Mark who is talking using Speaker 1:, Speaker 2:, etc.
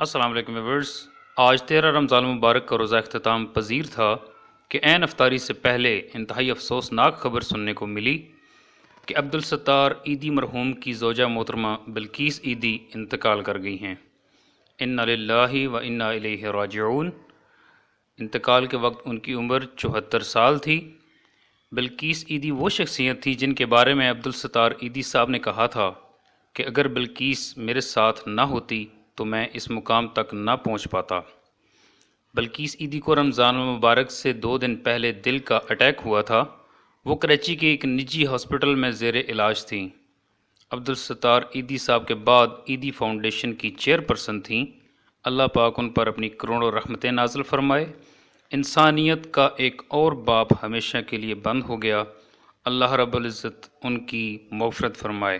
Speaker 1: السلام علیکم ویورز۔ آج 13 رمضان المبارک کا روزہ اختتام پذیر تھا کہ عین افطاری سے پہلے انتہائی افسوسناک خبر سننے کو ملی کہ عبدالستار عیدی مرحوم کی زوجہ محترمہ بلقیس عیدی انتقال کر گئی ہیں۔ انا للہ و انا الیہ راجعون۔ انتقال کے وقت ان کی عمر 74 سال تھی۔ بلقیس عیدی وہ شخصیت تھی جن کے بارے میں عبدالستار عیدی صاحب نے کہا تھا کہ اگر بلقیس میرے ساتھ نہ ہوتی تو میں اس مقام تک نہ پہنچ پاتا۔ بلقیس عیدی کو رمضان المبارک سے 2 دن پہلے دل کا اٹیک ہوا تھا۔ وہ کراچی کے ایک نجی ہاسپٹل میں زیر علاج تھیں۔ عبدالستار عیدی صاحب کے بعد عیدی فاؤنڈیشن کی چیئرپرسن تھیں۔ اللہ پاک ان پر اپنی کروڑوں رحمتیں نازل فرمائے۔ انسانیت کا ایک اور باب ہمیشہ کے لیے بند ہو گیا۔ اللہ رب العزت ان کی مغفرت فرمائے۔